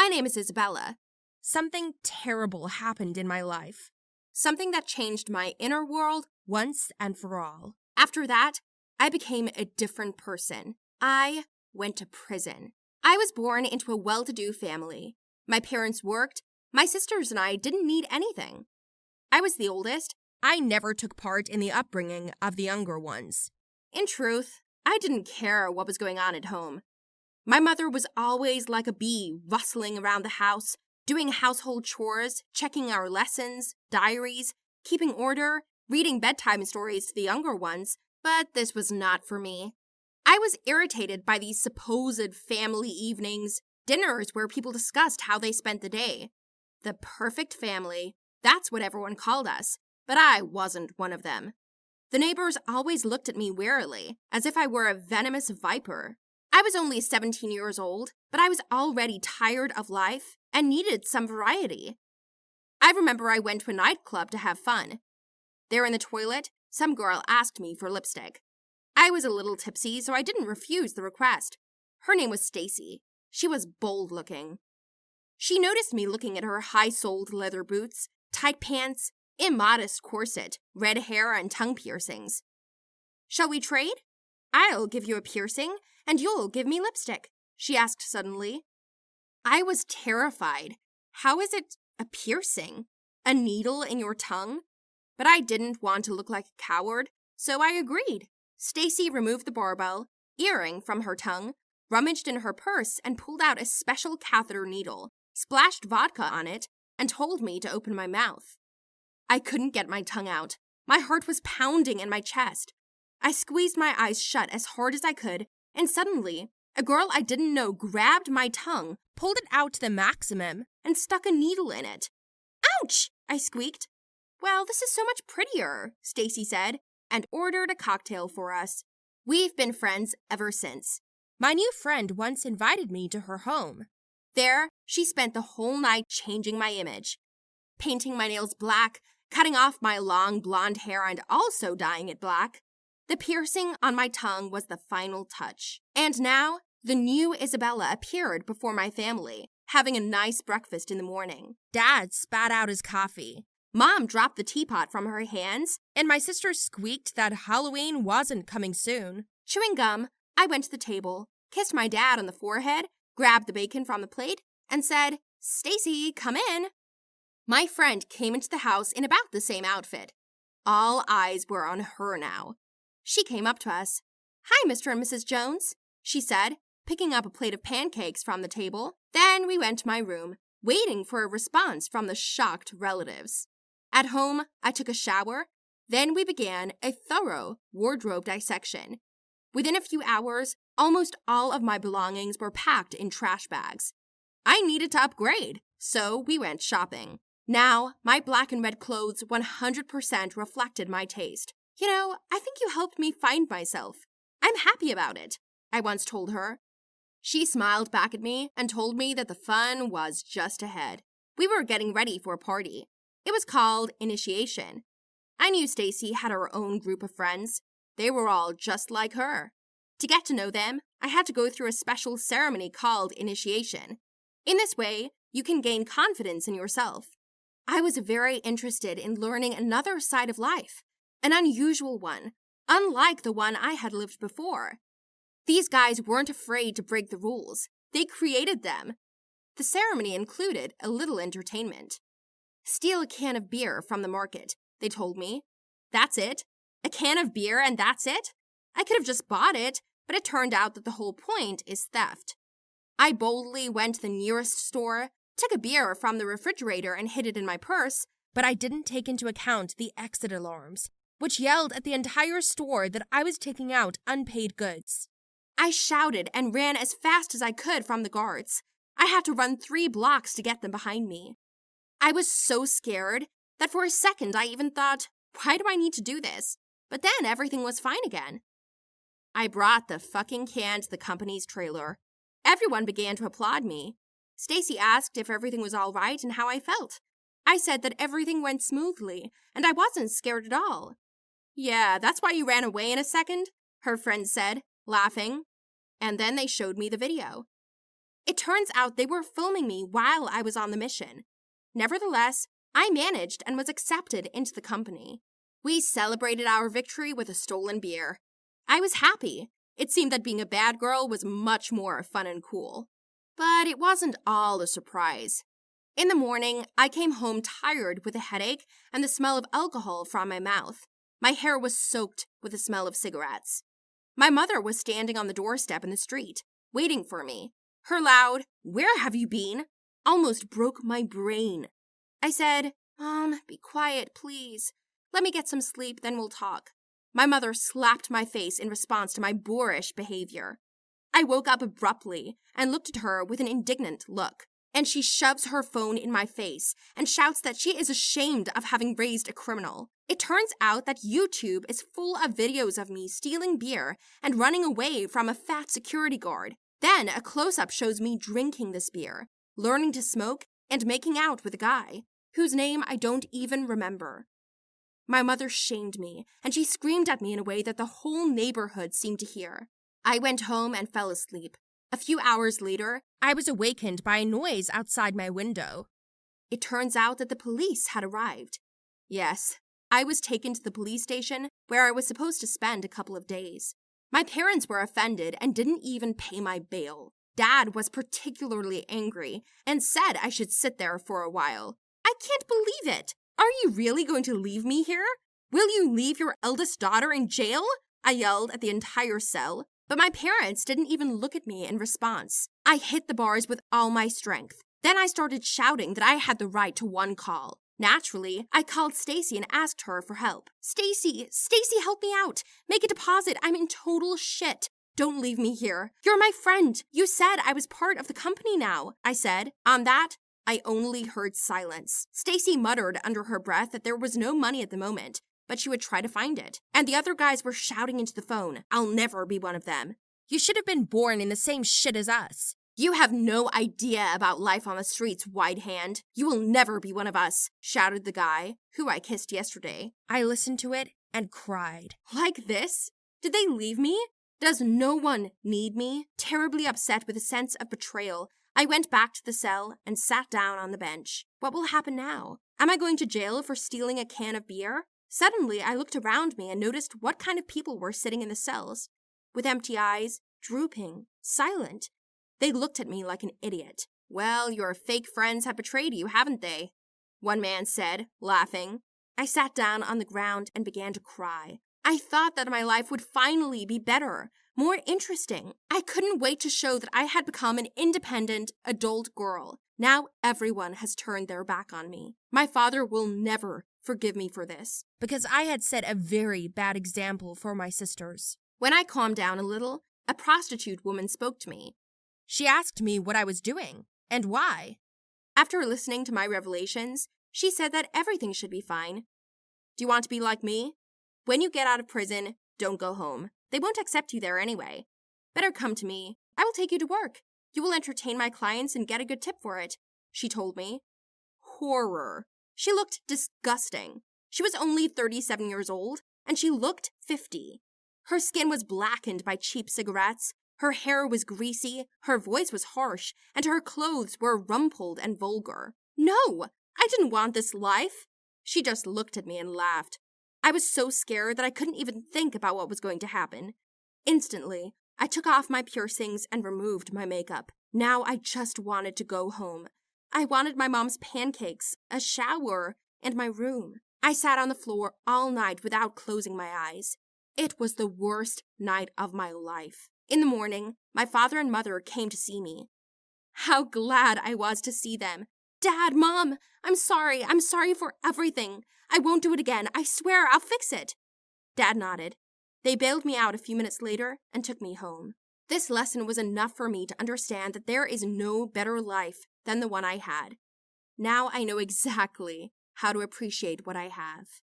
My name is Isabella. Something terrible happened in my life. Something that changed my inner world once and for all. After that, I became a different person. I went to prison. I was born into a well-to-do family. My parents worked. My sisters and I didn't need anything. I was the oldest. I never took part in the upbringing of the younger ones. In truth, I didn't care what was going on at home. My mother was always like a bee, rustling around the house, doing household chores, checking our lessons, diaries, keeping order, reading bedtime stories to the younger ones, but this was not for me. I was irritated by these supposed family evenings, dinners where people discussed how they spent the day. The perfect family, that's what everyone called us, but I wasn't one of them. The neighbors always looked at me warily, as if I were a venomous viper. I was only 17 years old, but I was already tired of life and needed some variety. I remember I went to a nightclub to have fun. There in the toilet, some girl asked me for lipstick. I was a little tipsy, so I didn't refuse the request. Her name was Stacy. She was bold-looking. She noticed me looking at her high-soled leather boots, tight pants, immodest corset, red hair, and tongue piercings. "Shall we trade? I'll give you a piercing, and you'll give me lipstick," she asked suddenly. I was terrified. How is it a piercing? A needle in your tongue? But I didn't want to look like a coward, so I agreed. Stacy removed the barbell, earring from her tongue, rummaged in her purse, and pulled out a special catheter needle, splashed vodka on it, and told me to open my mouth. I couldn't get my tongue out. My heart was pounding in my chest. I squeezed my eyes shut as hard as I could, and suddenly, a girl I didn't know grabbed my tongue, pulled it out to the maximum, and stuck a needle in it. "Ouch!" I squeaked. "Well, this is so much prettier," Stacy said, and ordered a cocktail for us. We've been friends ever since. My new friend once invited me to her home. There, she spent the whole night changing my image, painting my nails black, cutting off my long blonde hair and also dyeing it black. The piercing on my tongue was the final touch. And now, the new Isabella appeared before my family, having a nice breakfast in the morning. Dad spat out his coffee. Mom dropped the teapot from her hands, and my sister squeaked that Halloween wasn't coming soon. Chewing gum, I went to the table, kissed my dad on the forehead, grabbed the bacon from the plate, and said, "Stacy, come in." My friend came into the house in about the same outfit. All eyes were on her now. She came up to us. "Hi, Mr. and Mrs. Jones," she said, picking up a plate of pancakes from the table. Then we went to my room, waiting for a response from the shocked relatives. At home, I took a shower. Then we began a thorough wardrobe dissection. Within a few hours, almost all of my belongings were packed in trash bags. I needed to upgrade, so we went shopping. Now, my black and red clothes 100% reflected my taste. "You know, I think you helped me find myself. I'm happy about it," I once told her. She smiled back at me and told me that the fun was just ahead. We were getting ready for a party. It was called Initiation. I knew Stacy had her own group of friends. They were all just like her. To get to know them, I had to go through a special ceremony called Initiation. In this way, you can gain confidence in yourself. I was very interested in learning another side of life, an unusual one, unlike the one I had lived before. These guys weren't afraid to break the rules. They created them. The ceremony included a little entertainment. "Steal a can of beer from the market," they told me. That's it? A can of beer and that's it? I could have just bought it, but it turned out that the whole point is theft. I boldly went to the nearest store, took a beer from the refrigerator and hid it in my purse, but I didn't take into account the exit alarms, which yelled at the entire store that I was taking out unpaid goods. I shouted and ran as fast as I could from the guards. I had to run 3 blocks to get them behind me. I was so scared that for a second I even thought, why do I need to do this? But then everything was fine again. I brought the fucking can to the company's trailer. Everyone began to applaud me. Stacy asked if everything was all right and how I felt. I said that everything went smoothly and I wasn't scared at all. "Yeah, that's why you ran away in a second," her friend said, laughing. And then they showed me the video. It turns out they were filming me while I was on the mission. Nevertheless, I managed and was accepted into the company. We celebrated our victory with a stolen beer. I was happy. It seemed that being a bad girl was much more fun and cool. But it wasn't all a surprise. In the morning, I came home tired with a headache and the smell of alcohol from my mouth. My hair was soaked with the smell of cigarettes. My mother was standing on the doorstep in the street, waiting for me. Her loud, "Where have you been?" almost broke my brain. I said, "Mom, be quiet, please. Let me get some sleep, then we'll talk." My mother slapped my face in response to my boorish behavior. I woke up abruptly and looked at her with an indignant look, and she shoves her phone in my face and shouts that she is ashamed of having raised a criminal. It turns out that YouTube is full of videos of me stealing beer and running away from a fat security guard. Then a close-up shows me drinking this beer, learning to smoke, and making out with a guy, whose name I don't even remember. My mother shamed me, and she screamed at me in a way that the whole neighborhood seemed to hear. I went home and fell asleep. A few hours later, I was awakened by a noise outside my window. It turns out that the police had arrived. Yes, I was taken to the police station where I was supposed to spend a couple of days. My parents were offended and didn't even pay my bail. Dad was particularly angry and said I should sit there for a while. I can't believe it! Are you really going to leave me here? Will you leave your eldest daughter in jail? I yelled at the entire cell, but my parents didn't even look at me in response. I hit the bars with all my strength. Then I started shouting that I had the right to one call. Naturally, I called Stacy and asked her for help. Stacy, help me out. Make a deposit. I'm in total shit. Don't leave me here. You're my friend. You said I was part of the company now, I said. On that, I only heard silence. Stacy muttered under her breath that there was no money at the moment, but she would try to find it. And the other guys were shouting into the phone, "I'll never be one of them." You should have been born in the same shit as us. You have no idea about life on the streets, wide hand. You will never be one of us, shouted the guy, who I kissed yesterday. I listened to it and cried. Like this? Did they leave me? Does no one need me? Terribly upset with a sense of betrayal, I went back to the cell and sat down on the bench. What will happen now? Am I going to jail for stealing a can of beer? Suddenly, I looked around me and noticed what kind of people were sitting in the cells. With empty eyes, drooping, silent. They looked at me like an idiot. "Well, your fake friends have betrayed you, haven't they?" one man said, laughing. I sat down on the ground and began to cry. I thought that my life would finally be better, more interesting. I couldn't wait to show that I had become an independent, adult girl. Now everyone has turned their back on me. My father will never forgive me for this. Because I had set a very bad example for my sisters. When I calmed down a little, a prostitute woman spoke to me. She asked me what I was doing, and why. After listening to my revelations, she said that everything should be fine. Do you want to be like me? When you get out of prison, don't go home. They won't accept you there anyway. Better come to me. I will take you to work. You will entertain my clients and get a good tip for it, she told me. Horror. She looked disgusting. She was only 37 years old, and she looked 50. Her skin was blackened by cheap cigarettes. Her hair was greasy, her voice was harsh, and her clothes were rumpled and vulgar. No, I didn't want this life. She just looked at me and laughed. I was so scared that I couldn't even think about what was going to happen. Instantly, I took off my piercings and removed my makeup. Now I just wanted to go home. I wanted my mom's pancakes, a shower, and my room. I sat on the floor all night without closing my eyes. It was the worst night of my life. In the morning, my father and mother came to see me. How glad I was to see them. "Dad, Mom, I'm sorry for everything. I won't do it again. I swear I'll fix it." Dad nodded. They bailed me out a few minutes later and took me home. This lesson was enough for me to understand that there is no better life than the one I had. Now I know exactly how to appreciate what I have.